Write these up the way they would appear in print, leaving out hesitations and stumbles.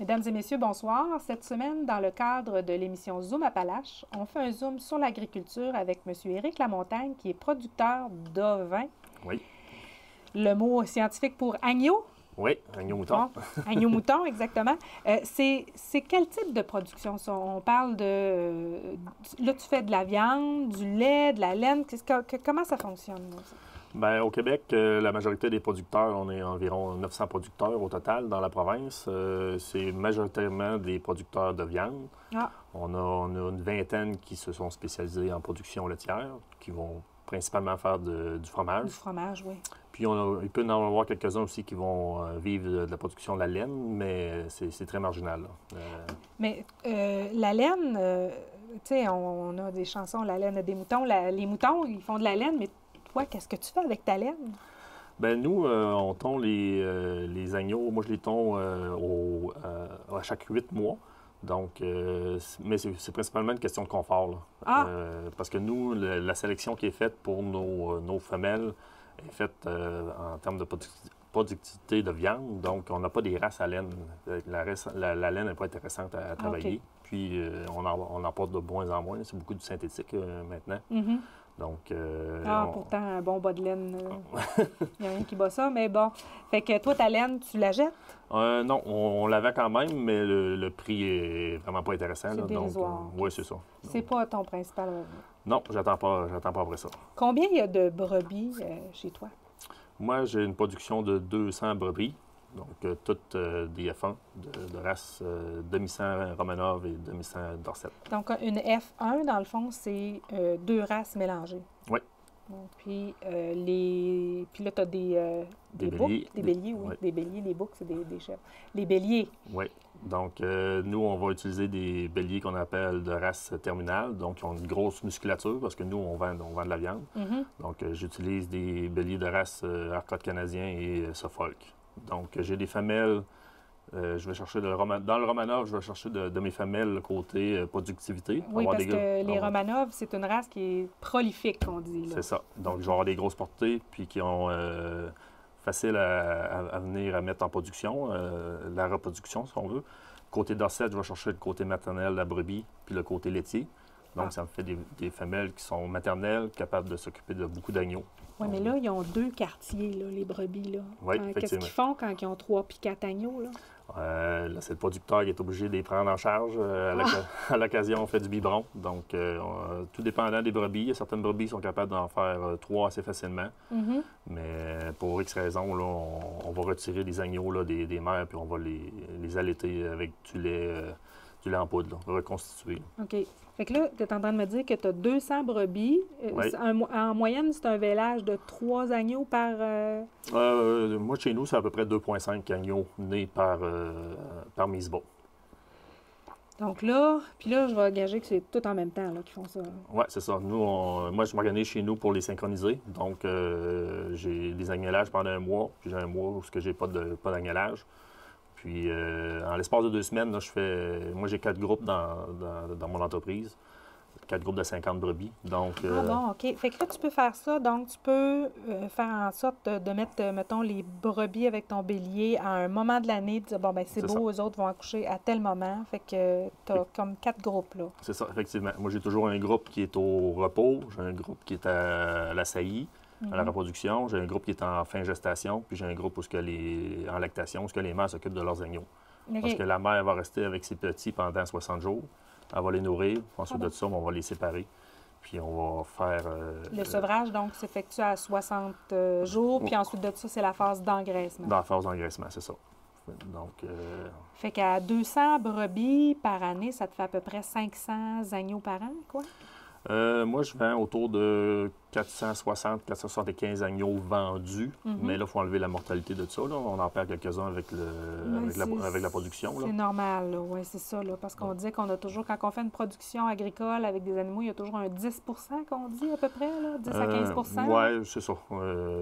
Mesdames et messieurs, bonsoir. Cette semaine, dans le cadre de l'émission Zoom Appalaches, on fait un zoom sur l'agriculture avec M. Éric Lamontagne, qui est producteur d'ovins. Oui. Le mot scientifique pour agneau? Oui, agneau-mouton. Bon, agneau-mouton, exactement. C'est quel type de production, ça? On parle de... là, tu fais de la viande, du lait, de la laine. Comment ça fonctionne, ça? Bien, au Québec, la majorité des producteurs, on est environ 900 producteurs au total dans la province. C'est majoritairement des producteurs de viande. Ah. On a une vingtaine qui se sont spécialisés en production laitière, qui vont principalement faire du fromage. Du fromage, oui. Puis il peut en avoir quelques-uns aussi qui vont vivre de la production de la laine, mais c'est très marginal. Mais la laine, tu sais, on a des chansons, la laine des moutons. Les moutons, ils font de la laine, mais toi, qu'est-ce que tu fais avec ta laine? Bien, nous, on tond les agneaux. Moi, je les tond à chaque 8 mois. Donc, mais c'est principalement une question de confort, là. Ah! Parce que nous, la sélection qui est faite pour nos femelles est faite en termes de productivité de viande. Donc, on n'a pas des races à laine. La laine n'est pas intéressante à travailler. Okay. Puis, on en porte de moins en moins. C'est beaucoup du synthétique maintenant. Mm-hmm. Donc, pourtant, un bon bas de laine, il n'y a rien qui bat ça, mais bon. Fait que toi, ta laine, tu la jettes? Non, on l'avait quand même, mais le prix est vraiment pas intéressant. C'est dérisoire. Oui, c'est ça. C'est pas ton principal revenu? Non, j'attends pas après ça. Combien il y a de brebis chez toi? Moi, j'ai une production de 200 brebis, donc toutes des F1 de race demi-sang Romanov et demi-sang Dorset. Donc, une F1, dans le fond, c'est deux races mélangées. Oui. Puis là, tu as des béliers. Des béliers, oui. Oui. Des béliers, les boucs, c'est des chèvres. Les béliers. Oui. Donc, nous, on va utiliser des béliers qu'on appelle de race terminale, donc qui ont une grosse musculature, parce que nous, on vend de la viande. Mm-hmm. Donc, j'utilise des béliers de race Arcot canadien et Suffolk. Donc, j'ai des femelles. Je vais chercher dans le Romanov, je vais chercher de mes femelles le côté productivité. Oui, parce que les Romanov, c'est une race qui est prolifique, on dit. C'est ça. Donc, je vais avoir des grosses portées, puis qui ont facile à venir à mettre en production, la reproduction, si on veut. Côté Dorset, je vais chercher le côté maternel de la brebis, puis le côté laitier. Donc, ça me fait des femelles qui sont maternelles, capables de s'occuper de beaucoup d'agneaux. Oui, mais là, ils ont deux quartiers, là, les brebis. Là. Oui, qu'est-ce qu'ils font quand ils ont 3 puis 4 agneaux? Là? Là, c'est le producteur qui est obligé de les prendre en charge. À l'occasion, on fait du biberon. Donc, tout dépendant des brebis. Il y a certaines brebis qui sont capables d'en faire 3 assez facilement. Mm-hmm. Mais pour X raisons, là, on va retirer les agneaux là, des mères puis on va les allaiter avec du lait en poudre, là, reconstitué. OK. Fait que là, tu es en train de me dire que tu as 200 brebis. Oui. En moyenne, c'est un vélage de 3 agneaux par... Moi, chez nous, c'est à peu près 2,5 agneaux nés par mise-bas. Donc là, puis là, je vais gager que c'est tout en même temps là, qu'ils font ça. Oui, c'est ça. Nous, moi, je m'organise chez nous pour les synchroniser. Donc, j'ai des agnelages pendant un mois, puis j'ai un mois où j'ai pas d'agnelage. Puis, en l'espace de 2 semaines, là, moi, j'ai 4 groupes dans mon entreprise. 4 groupes de 50 brebis. Donc, Ah bon, OK. Fait que là, tu peux faire ça. Donc, tu peux faire en sorte de mettre, mettons, les brebis avec ton bélier à un moment de l'année, de dire, bon, ben c'est beau, eux autres vont accoucher à tel moment. Fait que tu as comme 4 groupes, là. C'est ça, effectivement. Moi, j'ai toujours un groupe qui est au repos, j'ai un groupe qui est à la saillie, à la reproduction, j'ai un groupe qui est en fin gestation, puis j'ai un groupe en lactation, où les mères s'occupent de leurs agneaux. Okay. Parce que la mère va rester avec ses petits pendant 60 jours. Elle va les nourrir. Ensuite de ça, on va les séparer. Puis on va faire... le sevrage, donc, s'effectue à 60 jours. Puis ensuite de ça, c'est la phase d'engraissement. Dans la phase d'engraissement, c'est ça. Donc... Fait qu'à 200 brebis par année, ça te fait à peu près 500 agneaux par an, quoi? Moi, je vends autour de 475 agneaux vendus. Mais là, il faut enlever la mortalité de ça. Là. On en perd quelques-uns avec la production. C'est normal, oui, c'est ça. Là, parce qu'on disait qu'on a toujours, quand on fait une production agricole avec des animaux, il y a toujours un 10 qu'on dit à peu près, là, 10 à 15 Oui, c'est ça.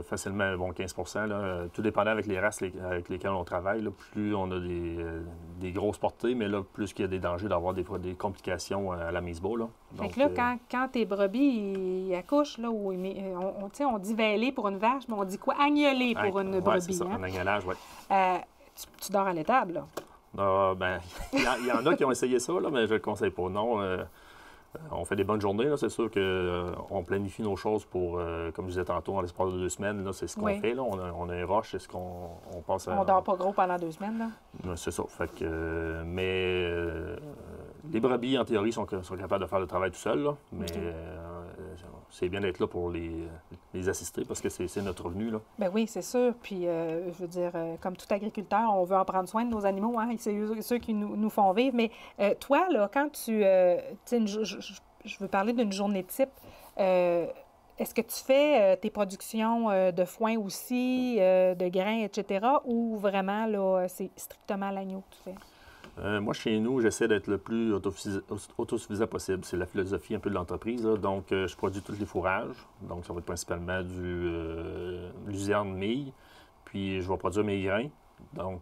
Facilement, bon, 15 là. Tout dépendant avec les races avec lesquelles on travaille. Là, plus on a des grosses portées, mais là, plus qu'il y a des dangers d'avoir des complications à la mise bas. Là. Donc, fait que là, quand tes brebis ils accouchent, là, ou on dit vêler pour une vache, mais on dit quoi? Agneler pour une brebis. C'est ça, hein? un agnelage, oui. Tu dors à l'étable, là? Ben, il y en a qui ont essayé ça, là, mais je ne le conseille pas. Non, on fait des bonnes journées. C'est sûr qu'on planifie nos choses pour, comme je disais tantôt, en l'espace de 2 semaines. C'est ce qu'on fait. Là. On a un rush, c'est ce qu'on pense à... On dort pas gros pendant 2 semaines, là? C'est ça. Fait que, les brebis, en théorie, sont capables de faire le travail tout seuls. Mais c'est bien d'être là pour les assister parce que c'est notre revenu. Là. Bien oui, c'est sûr. Puis, je veux dire, comme tout agriculteur, on veut en prendre soin de nos animaux. Hein? C'est ceux qui nous font vivre. Mais toi, là, quand je veux parler d'une journée type. Est-ce que tu fais tes productions de foin aussi, de grains, etc., ou vraiment, là, c'est strictement l'agneau que tu fais? Moi, chez nous, j'essaie d'être le plus autosuffisant possible. C'est la philosophie un peu de l'entreprise. Donc, je produis tous les fourrages. Donc, ça va être principalement luzerne, mie. Puis, je vais produire mes grains. Donc,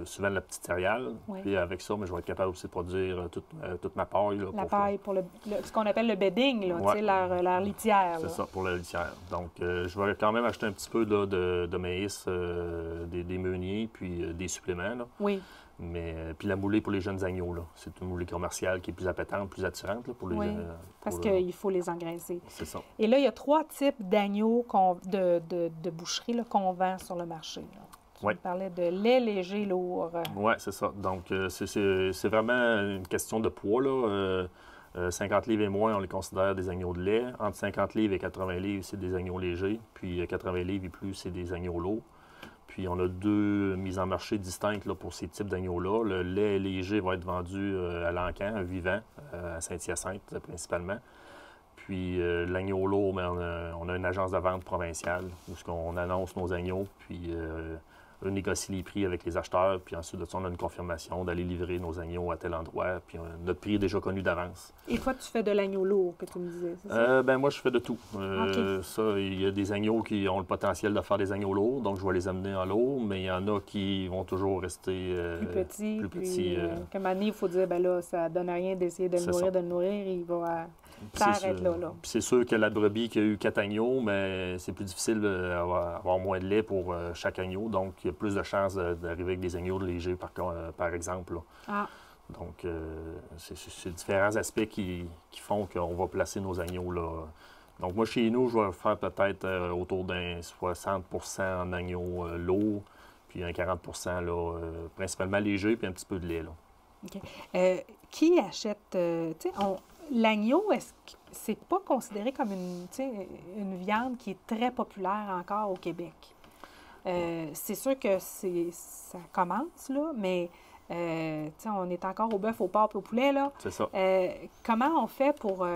souvent de la petite céréale. Oui. Puis, avec ça, mais je vais être capable aussi de produire toute ma paille. Là, la paille pour ce qu'on appelle le bedding, là, ouais. Tu sais, leur litière. C'est ça, pour la litière. Donc, je vais quand même acheter un petit peu là, de maïs, des meuniers, puis des suppléments. Là. Oui. Mais puis la moulée pour les jeunes agneaux, là. C'est une moulée commerciale qui est plus appétante, plus attirante là, pour les. Oui, parce qu'il faut les engraisser. C'est ça. Et là, il y a 3 types d'agneaux de boucherie là, qu'on vend sur le marché. Là. Tu me parlais de lait léger lourd. Oui, c'est ça. Donc, c'est vraiment une question de poids, là. 50 livres et moins, on les considère des agneaux de lait. Entre 50 livres et 80 livres, c'est des agneaux légers. Puis 80 livres et plus, c'est des agneaux lourds. Puis on a 2 mises en marché distinctes là, pour ces types d'agneaux-là. Le lait léger va être vendu à l'Encan, vivant, à Saint-Hyacinthe principalement. Puis l'agneau lourd, bien, on a une agence de vente provinciale où on annonce nos agneaux, puis eux négocient les prix avec les acheteurs, puis ensuite de ça, on a une confirmation d'aller livrer nos agneaux à tel endroit, puis notre prix est déjà connu d'avance. Et toi, tu fais de l'agneau lourd, que tu me disais, c'est ça? Ben moi, je fais de tout. Okay. Ça, il y a des agneaux qui ont le potentiel de faire des agneaux lourds, donc je vais les amener en lourd, mais il y en a qui vont toujours rester plus petits. Plus petits. Comme année, il faut dire, ben là, ça donne rien d'essayer de le nourrir, il va s'arrêter là. Puis c'est sûr que la brebis qui a eu 4 agneaux, mais c'est plus difficile d'avoir moins de lait pour chaque agneau, donc il y a plus de chances d'arriver avec des agneaux légers, par exemple. Là. Ah. Donc, c'est différents aspects qui font qu'on va placer nos agneaux là. Donc, moi, chez nous, je vais faire peut-être autour d'un 60 en agneaux lourds, puis un 40 là, principalement léger, puis un petit peu de lait. Là. OK. Qui achète... tu sais, l'agneau, est-ce que c'est pas considéré comme une viande qui est très populaire encore au Québec? C'est sûr que ça commence, là, mais on est encore au bœuf, au porc et au poulet. Là. C'est ça. Comment on fait pour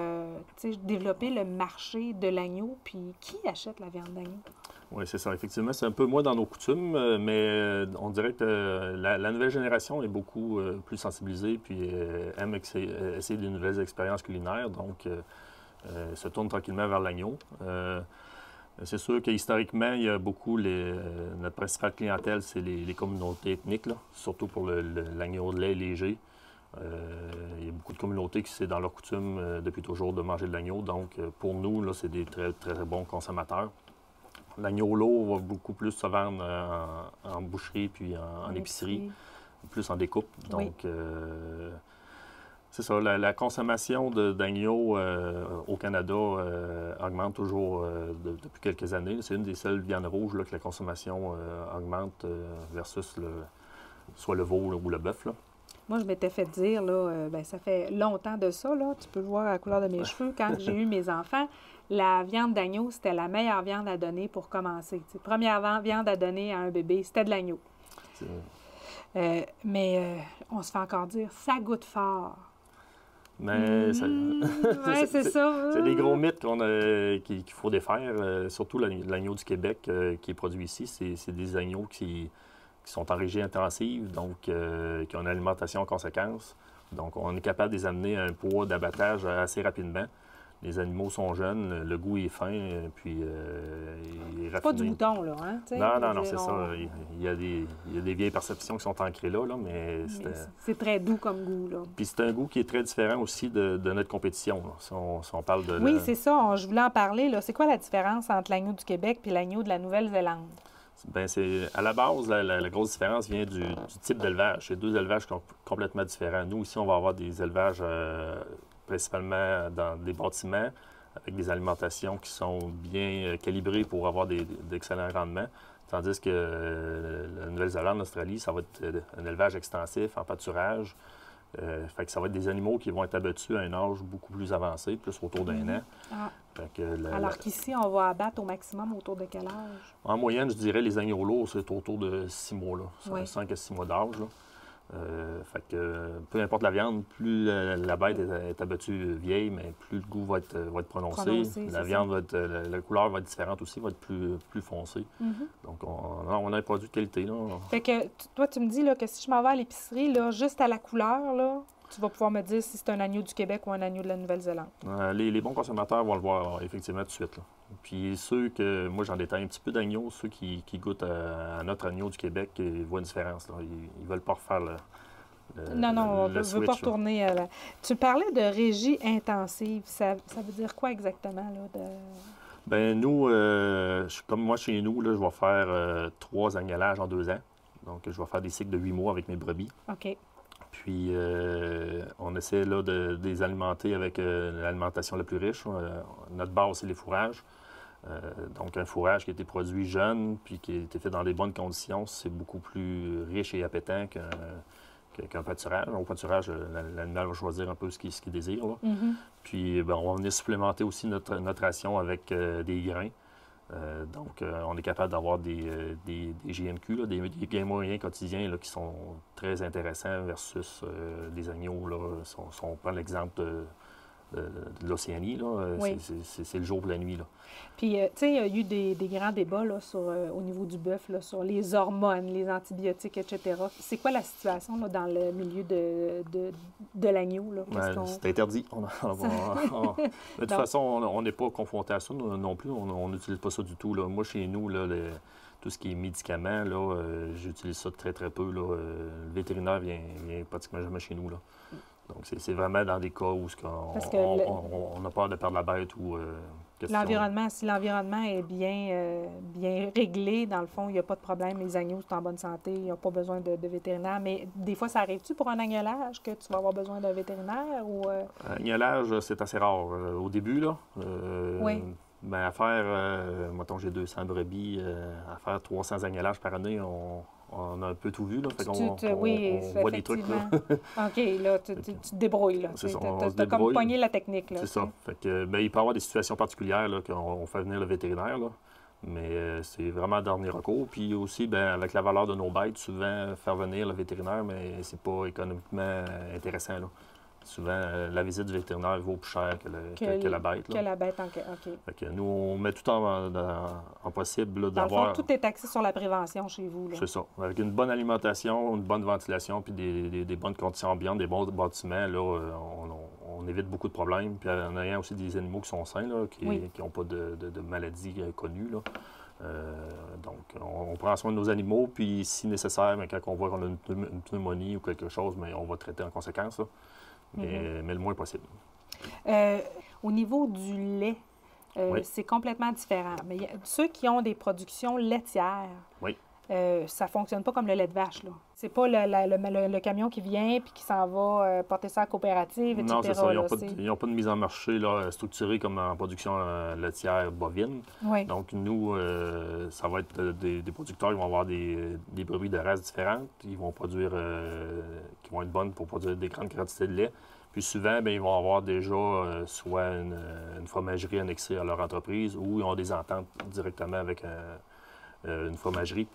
développer le marché de l'agneau? Puis qui achète la viande d'agneau? Oui, c'est ça. Effectivement, c'est un peu moins dans nos coutumes, mais on dirait que la nouvelle génération est beaucoup plus sensibilisée puis aime essayer de nouvelles expériences culinaires. Donc, se tourne tranquillement vers l'agneau. C'est sûr qu'historiquement, il y a beaucoup... notre principale clientèle, c'est les communautés ethniques, là, surtout pour l'agneau de lait léger. Il y a beaucoup de communautés qui, c'est dans leur coutume depuis toujours de manger de l'agneau. Donc, pour nous, là, c'est des très, très bons consommateurs. L'agneau lourd va beaucoup plus se vendre en boucherie puis en épicerie, plus en découpe. Donc, oui. C'est ça. La consommation d'agneau au Canada augmente toujours depuis quelques années. C'est une des seules viandes rouges là, que la consommation augmente versus soit le veau là, ou le bœuf. Là. Moi, je m'étais fait dire, là, ça fait longtemps de ça, là, tu peux le voir à la couleur de mes cheveux, quand j'ai eu mes enfants, la viande d'agneau, c'était la meilleure viande à donner pour commencer. T'sais, première viande à donner à un bébé, c'était de l'agneau. Mais on se fait encore dire, ça goûte fort. Mais ouais, c'est ça. C'est des gros mythes qu'il faut défaire. Surtout l'agneau du Québec qui est produit ici, c'est des agneaux qui sont en régie intensive, donc qui ont une alimentation en conséquence. Donc, on est capable de les amener à un poids d'abattage assez rapidement. Les animaux sont jeunes, le goût est fin, puis il est raffiné. C'est pas du mouton, là, hein? Non, c'est ça. Il y a des vieilles perceptions qui sont ancrées là, mais c'est très doux comme goût, là. Puis c'est un goût qui est très différent aussi de notre compétition, là, si on parle de... Oui, c'est ça. Je voulais en parler, là. C'est quoi la différence entre l'agneau du Québec et l'agneau de la Nouvelle-Zélande? Bien, à la base, la grosse différence vient du type d'élevage. C'est deux élevages complètement différents. Nous, ici, on va avoir des élevages principalement dans des bâtiments avec des alimentations qui sont bien calibrées pour avoir d'excellents rendements. Tandis que la Nouvelle-Zélande, l'Australie, ça va être un élevage extensif en pâturage. Fait que ça va être des animaux qui vont être abattus à un âge beaucoup plus avancé, plus autour d'un an. Ah. Alors qu'ici, on va abattre au maximum autour de quel âge? En moyenne, je dirais les agneaux lourds, c'est autour de 6 mois, là, 5 à 6 mois d'âge. Fait que peu importe la viande, plus la bête est abattue vieille, mais plus le goût va être prononcé. La viande va être, la couleur va être différente aussi, va être plus foncée. Donc, on a un produit de qualité. Là. Fait que toi, tu me dis là, que si je m'en vais à l'épicerie, là, juste à la couleur, là, tu vas pouvoir me dire si c'est un agneau du Québec ou un agneau de la Nouvelle-Zélande. Les bons consommateurs vont le voir effectivement tout de suite. Là. Puis ceux que, moi j'en détaille un petit peu d'agneaux, ceux qui goûtent à notre agneau du Québec, ils voient une différence. Là. Ils ne veulent pas refaire non, on ne veut pas retourner à la... Tu parlais de régie intensive. Ça veut dire quoi exactement? Là, Bien, nous, comme moi chez nous, là, je vais faire 3 agnelages en 2 ans. Donc, je vais faire des cycles de 8 mois avec mes brebis. OK. Puis, on essaie là, de les alimenter avec l'alimentation la plus riche. Notre base, c'est les fourrages. Donc, un fourrage qui a été produit jeune puis qui a été fait dans des bonnes conditions, c'est beaucoup plus riche et appétant qu'un pâturage. Au pâturage, l'animal va choisir un peu ce qu'il désire. Là. Puis, ben, on va venir supplémenter aussi notre ration avec des grains. Donc, on est capable d'avoir des GMQ, là, des gains moyens quotidiens là, qui sont très intéressants versus des agneaux. Là, si on prend l'exemple de l'Océanie, oui. C'est le jour et la nuit. Là. Puis, tu sais, il y a eu des grands débats là, au niveau du bœuf, là, sur les hormones, les antibiotiques, etc. C'est quoi la situation là, dans le milieu de l'agneau? C'est interdit. De toute façon, on n'est pas confronté à ça non plus. On n'utilise pas ça du tout. Là. Moi, chez nous, là, tout ce qui est médicaments, j'utilise ça très, très peu. Là. Le vétérinaire vient pratiquement jamais chez nous. Là. Donc, c'est vraiment dans des cas où on a peur de perdre la bête ou... l'environnement, si l'environnement est bien réglé, dans le fond, il n'y a pas de problème. Les agneaux sont en bonne santé, ils n'ont pas besoin de vétérinaire. Mais des fois, ça arrive-tu pour un agnelage que tu vas avoir besoin d'un vétérinaire? Agnelage, c'est assez rare. Au début, là... oui. Bien, à faire, mettons, j'ai 200 brebis, à faire 300 agnelages par année, on a un peu tout vu, là. Fait qu'on on voit des trucs, là. OK, là, tu te débrouilles, là. C'est ça, tu as comme pogné la technique, là. C'est ça. Fait que, bien, il peut y avoir des situations particulières, là, qu'on fait venir le vétérinaire, là. Mais c'est vraiment dernier recours. Puis aussi, bien, avec la valeur de nos bêtes, souvent, faire venir le vétérinaire, mais c'est pas économiquement intéressant, là. Souvent, la visite du vétérinaire vaut plus cher que la bête. Là. Que la bête, OK. Fait que nous, on met tout en possible là, d'avoir... Dans le fond, tout est axé sur la prévention chez vous. C'est ça. Avec une bonne alimentation, une bonne ventilation, puis des bonnes conditions ambiantes, des bons bâtiments, là, on évite beaucoup de problèmes. Puis en ayant aussi des animaux qui sont sains, là, qui n'ont pas de maladies connues. Là. Donc, on prend soin de nos animaux, puis si nécessaire, quand on voit qu'on a une pneumonie ou quelque chose, bien, on va traiter en conséquence. Là. Mais le moins possible. Au niveau du lait, c'est complètement différent. Mais ceux qui ont des productions laitières, ça ne fonctionne pas comme le lait de vache. Là. C'est pas le camion qui vient et qui s'en va porter ça à la coopérative, etc. Non, c'est ça. Ils n'ont pas de mise en marché là, structurée comme en production laitière bovine. Oui. Donc, nous, ça va être des producteurs qui vont avoir des brebis de races différentes. Ils vont produire, qui vont être bonnes pour produire des grandes quantités de lait. Puis souvent, bien, ils vont avoir déjà soit une fromagerie annexée à leur entreprise ou ils ont des ententes directement avec une fromagerie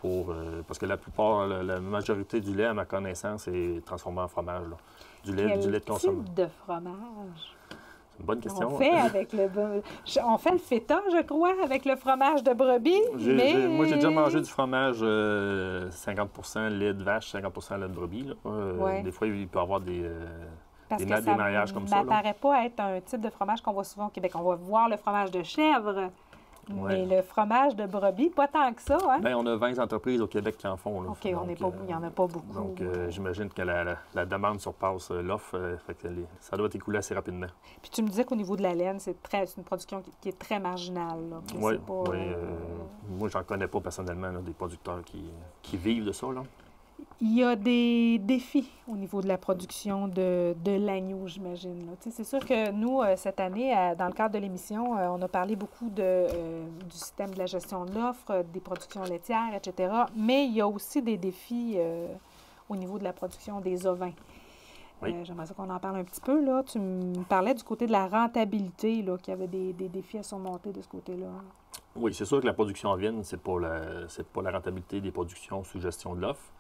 parce que la majorité du lait, à ma connaissance, est transformé en fromage. Là. Du lait de consommation. Quel type de fromage? C'est une bonne question. On fait le feta, je crois, avec le fromage de brebis. Moi, j'ai déjà mangé du fromage 50 lait de vache, 50 lait de brebis. Là. Des fois, il peut y avoir des mariages comme ça. Ça ne paraît pas être un type de fromage qu'on voit souvent au Québec. On va voir le fromage de chèvre. Mais le fromage de brebis, pas tant que ça, hein? Bien, on a 20 entreprises au Québec qui en font. Là. OK, donc, il n'y en a pas beaucoup. Donc, j'imagine que la demande surpasse l'offre. Fait que ça doit être écoulé assez rapidement. Puis tu me disais qu'au niveau de la laine, c'est une production qui est très marginale. Oui, moi, j'en connais pas personnellement, là, des producteurs qui vivent de ça. Là. Il y a des défis au niveau de la production de l'agneau, j'imagine. C'est sûr que nous, cette année, dans le cadre de l'émission, on a parlé beaucoup du système de la gestion de l'offre, des productions laitières, etc. Mais il y a aussi des défis au niveau de la production des ovins. Oui. J'aimerais ça qu'on en parle un petit peu. Là. Tu me parlais du côté de la rentabilité, là, qu'il y avait des défis à surmonter de ce côté-là. Oui, c'est sûr que la production ovine, c'est pas la rentabilité des productions sous gestion de l'offre.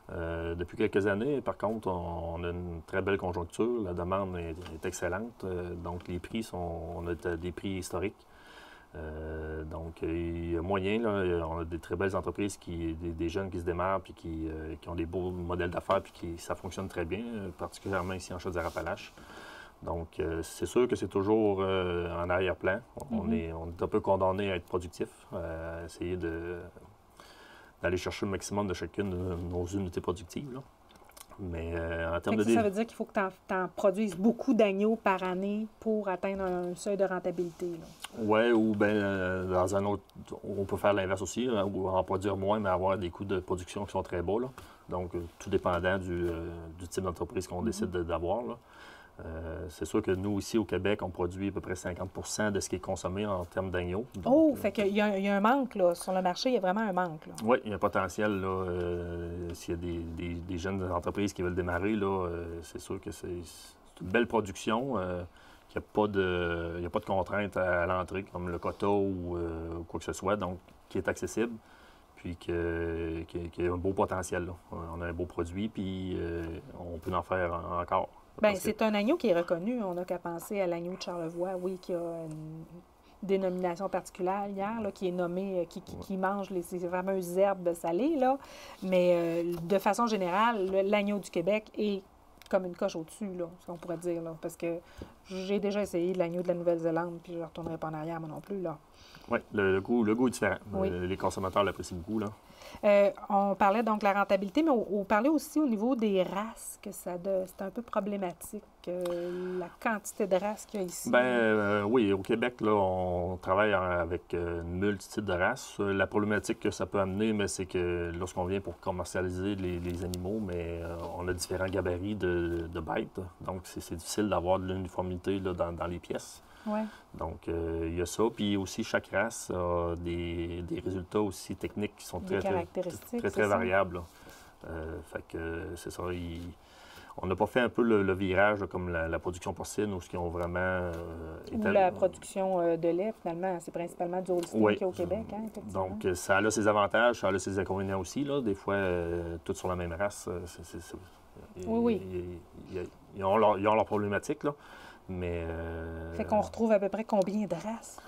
Depuis quelques années, par contre, on a une très belle conjoncture. La demande est excellente. Donc, les prix on a des prix historiques. Donc, il y a moyen. Là, on a des très belles entreprises, des jeunes qui se démarrent puis qui ont des beaux modèles d'affaires puis ça fonctionne très bien, particulièrement ici en Chaudière-Appalaches. Donc, c'est sûr que c'est toujours en arrière-plan. On est un peu condamné à être productif, à essayer d'aller chercher le maximum de chacune de nos unités productives. Là. Mais en termes ça veut dire qu'il faut que tu en produises beaucoup d'agneaux par année pour atteindre un seuil de rentabilité. Oui, ou bien dans un autre, on peut faire l'inverse aussi, hein, ou en produire moins, mais avoir des coûts de production qui sont très bas. Là. Donc, tout dépendant du type d'entreprise qu'on décide d'avoir. Là. C'est sûr que nous, ici au Québec, on produit à peu près 50 de ce qui est consommé en termes d'agneaux. Fait qu'il y a un manque, là. Sur le marché, il y a vraiment un manque, là. Oui, il y a un potentiel, là. S'il y a des jeunes entreprises qui veulent démarrer, là, c'est sûr que c'est une belle production. Il n'y a pas de contraintes à l'entrée, comme le quota ou quoi que ce soit, donc qui est accessible, puis qui a un beau potentiel, là. On a un beau produit, puis on peut en faire encore. Bien, c'est un agneau qui est reconnu. On n'a qu'à penser à l'agneau de Charlevoix, oui, qui a une dénomination particulière, là, qui est nommé, qui mange ces fameuses herbes salées, là. Mais de façon générale, l'agneau du Québec est comme une coche au-dessus, là, ce qu'on pourrait dire, là. Parce que j'ai déjà essayé l'agneau de la Nouvelle-Zélande, puis je ne retournerai pas en arrière, moi non plus, là. Oui, le goût est différent. Oui. Les consommateurs l'apprécient beaucoup, là. On parlait donc de la rentabilité, mais on parlait aussi au niveau des races, que c'est un peu problématique, la quantité de races qu'il y a ici. Oui, au Québec, là, on travaille avec une multitude de races. La problématique que ça peut amener, mais c'est que lorsqu'on vient pour commercialiser les animaux, mais on a différents gabarits de bêtes. Donc, c'est difficile d'avoir de l'uniformité là, dans les pièces. Ouais. Donc, il y a ça. Puis aussi, chaque race a des résultats aussi techniques qui sont très variables. Fait que c'est ça. On n'a pas fait un peu le virage là, comme la production porcine où ils ont vraiment... Ou la production de lait, finalement. C'est principalement du Holstein qu'il y a au Québec, hein, effectivement. Donc, ça a ses avantages, ça a ses inconvénients aussi. Là. Des fois, toutes sur la même race, ils ont leur problématique, là. Mais, fait qu'on retrouve à peu près combien de races?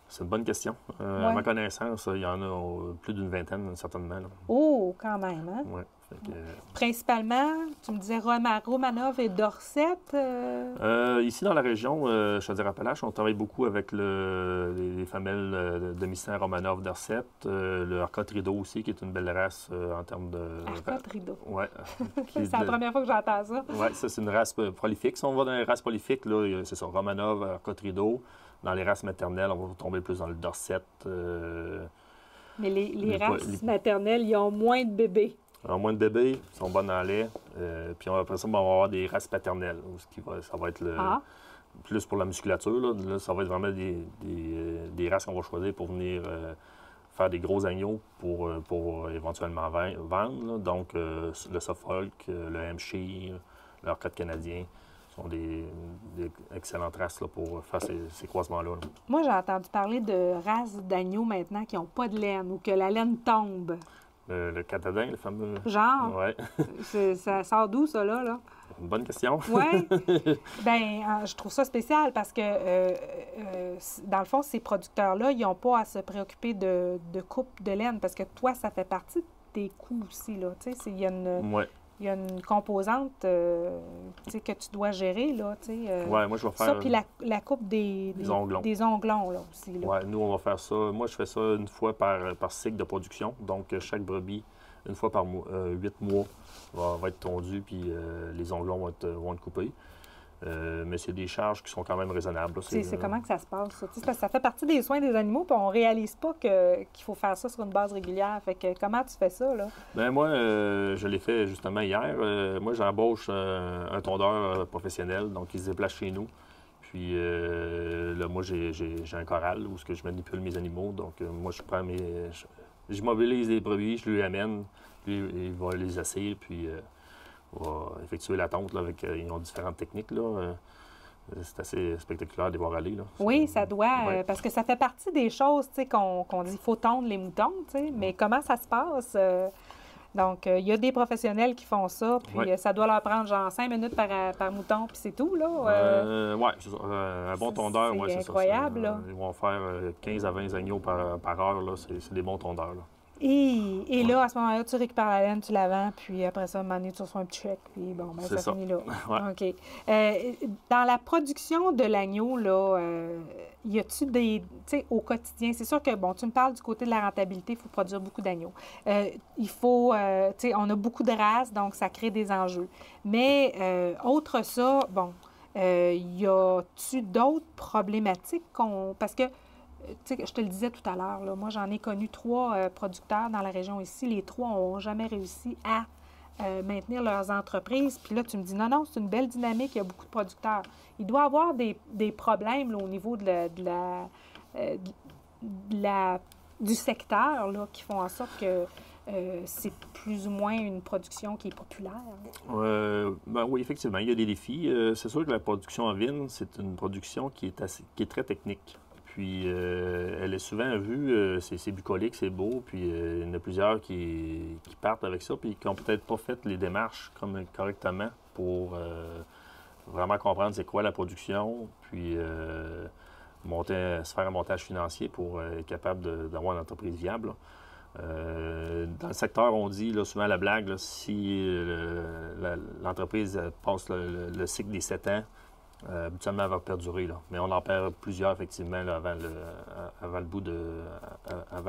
C'est une bonne question. À ma connaissance, il y en a plus d'une vingtaine, certainement. Là. Oh, quand même, hein? Oui. Principalement, tu me disais Romanov et Dorset? Ici, dans la région, Chaudière-Appalaches, on travaille beaucoup avec les femelles de mystère Romanov, Dorset, le Arcotte Rideau aussi, qui est une belle race en termes de... Arcotte Rideau? Oui. C'est la première fois que j'entends ça. Oui, ça, c'est une race prolifique. Si on va dans les races prolifiques, là, c'est ça, Romanov, Arcotte Rideau. Dans les races maternelles, on va tomber plus dans le Dorset. Mais les races maternelles, ils ont moins de bébés. Alors, moins de bébés, ils sont bonnes en lait. Puis après ça, on va avoir des races paternelles. Ça va être plus pour la musculature. Là, ça va être vraiment des races qu'on va choisir pour venir faire des gros agneaux pour éventuellement vendre. Là. Donc, le Suffolk, le Hampshire, le Arcotte canadien sont des excellentes races là, pour faire ces croisements-là. Là. Moi, j'ai entendu parler de races d'agneaux maintenant qui n'ont pas de laine ou que la laine tombe. Le Catadin, le fameux... Genre? Oui. Ça sort d'où, ça, là? Une bonne question. Oui. Bien, je trouve ça spécial parce que, dans le fond, ces producteurs-là, ils n'ont pas à se préoccuper de coupe de laine parce que toi, ça fait partie de tes coûts aussi, là. Tu sais, il y a une... Oui. il y a une composante tu sais, que tu dois gérer, là, tu sais. Oui, moi, je vais faire... Ça, puis la coupe des onglons. Des onglons, là, aussi. Oui, nous, on va faire ça. Moi, je fais ça une fois par cycle de production. Donc, chaque brebis, une fois par 8 mois, va être tondu, puis les onglons vont être coupés. Mais c'est des charges qui sont quand même raisonnables. C'est comment que ça se passe, ça? Parce que ça fait partie des soins des animaux, puis on ne réalise pas qu'il faut faire ça sur une base régulière. Fait que comment tu fais ça, là? Bien, moi, je l'ai fait justement hier. Moi, j'embauche un tondeur professionnel, donc il se déplace chez nous. Puis là, moi, j'ai un corral où je manipule mes animaux. Donc, moi, je mobilise les brebis, je lui amène, lui, il va les asseoir, puis... va effectuer la tonte. Là, ils ont différentes techniques. Là. C'est assez spectaculaire de les voir aller. Là. Oui, ça doit, parce que ça fait partie des choses qu'on dit qu'il faut tondre les moutons, mais comment ça se passe? Donc, il y a des professionnels qui font ça, puis ça doit leur prendre genre 5 minutes par mouton, puis c'est tout, là. Oui, c'est ça. Un bon tondeur, c'est ça. C'est incroyable, là. Ils vont faire 15 à 20 agneaux par heure, là. C'est des bons tondeurs, là. Et là, à ce moment-là, tu récupères la laine, tu la vends, puis après ça, à un moment donné, tu reçois un petit chèque, puis bon, ben, ça finit là. Ouais. OK. Dans la production de l'agneau, là, y a-tu des... Tu sais, au quotidien, c'est sûr que, bon, tu me parles du côté de la rentabilité, il faut produire beaucoup d'agneaux. Il faut... tu sais, on a beaucoup de races, donc ça crée des enjeux. Mais, autre ça, bon, y a-tu d'autres problématiques parce que... Tu sais, je te le disais tout à l'heure, là, moi, j'en ai connu 3 producteurs dans la région ici. Les 3 n'ont jamais réussi à maintenir leurs entreprises. Puis là, tu me dis, non, c'est une belle dynamique, il y a beaucoup de producteurs. Il doit y avoir des problèmes là, au niveau du secteur là, qui font en sorte que c'est plus ou moins une production qui est populaire. Ben oui, effectivement, il y a des défis. C'est sûr que la production en vigne, c'est une production qui est très technique. Puis, elle est souvent vue, c'est bucolique, c'est beau, puis il y en a plusieurs qui partent avec ça, puis qui n'ont peut-être pas fait les démarches correctement pour vraiment comprendre c'est quoi la production, puis se faire un montage financier pour être capable d'avoir une entreprise viable. Dans le secteur, on dit là, souvent la blague, là, si l'entreprise passe le cycle des 7 ans, habituellement, elle va perdurer, là. Mais on en perd plusieurs, effectivement, là, avant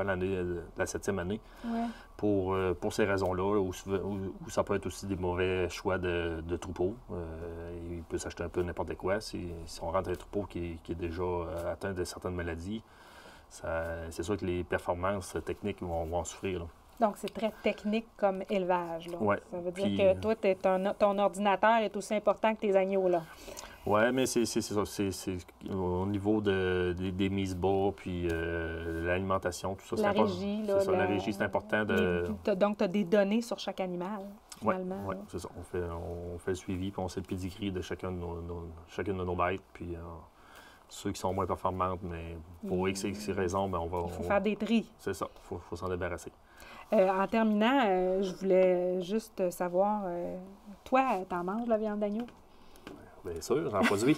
l'année, la 7e année. Ouais. Pour ces raisons-là, où ça peut être aussi des mauvais choix de troupeaux. Il peut s'acheter un peu n'importe quoi. Si on rentre un troupeau qui est déjà atteint de certaines maladies, c'est sûr que les performances techniques vont souffrir, là. Donc, c'est très technique comme élevage, là. Ouais. Ça veut dire que toi, ton ordinateur est aussi important que tes agneaux, là. Oui, mais c'est ça. C'est au niveau des mises bas, puis l'alimentation, tout ça. La régie, là. C'est ça, la régie, c'est important Donc, tu as des données sur chaque animal, finalement. Oui, c'est ça. On fait le suivi, puis on sait le pédigree de chacune de nos bêtes, puis ceux qui sont moins performantes, mais pour X raisons, ben, Il faut faire des tris. C'est ça. Il faut s'en débarrasser. En terminant, je voulais juste savoir, toi, t'en manges la viande d'agneau? Bien sûr, j'en produis.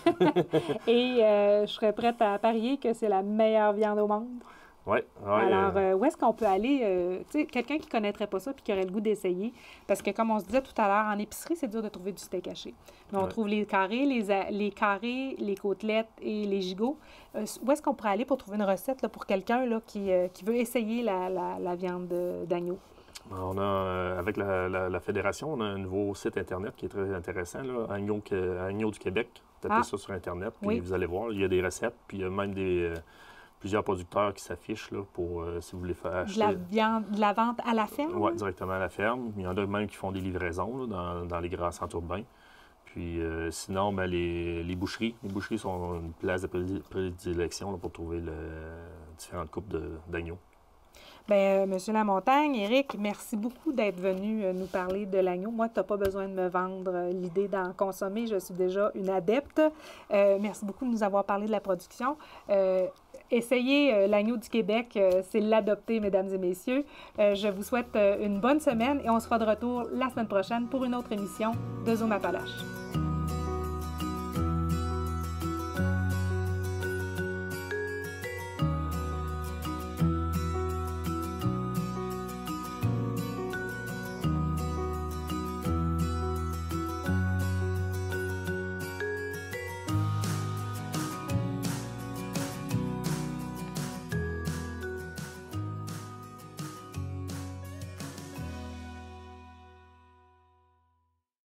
Et je serais prête à parier que c'est la meilleure viande au monde. Oui. Alors, où est-ce qu'on peut aller? Tu sais, quelqu'un qui ne connaîtrait pas ça puis qui aurait le goût d'essayer. Parce que, comme on se disait tout à l'heure, en épicerie, c'est dur de trouver du steak haché. Mais on trouve les carrés, les côtelettes et les gigots. Où est-ce qu'on pourrait aller pour trouver une recette là, pour quelqu'un là, qui veut essayer la viande d'agneau? On a, avec la Fédération, on a un nouveau site Internet qui est très intéressant, là, Agneau du Québec. Tapez ça sur Internet, puis vous allez voir, il y a des recettes, puis il y a même plusieurs producteurs qui s'affichent là, pour, si vous voulez faire acheter... De la vente à la ferme? Oui, directement à la ferme. Il y en a même qui font des livraisons là, dans les grands centres urbains. Puis sinon, ben, les boucheries. Les boucheries sont une place de prédilection là, pour trouver différentes coupes d'agneaux. Bien, Monsieur Lamontagne, Éric, merci beaucoup d'être venu nous parler de l'agneau. Moi, tu n'as pas besoin de me vendre l'idée d'en consommer. Je suis déjà une adepte. Merci beaucoup de nous avoir parlé de la production. Essayez l'agneau du Québec, c'est l'adopter, mesdames et messieurs. Je vous souhaite une bonne semaine et on sera de retour la semaine prochaine pour une autre émission de Zoom Appalaches.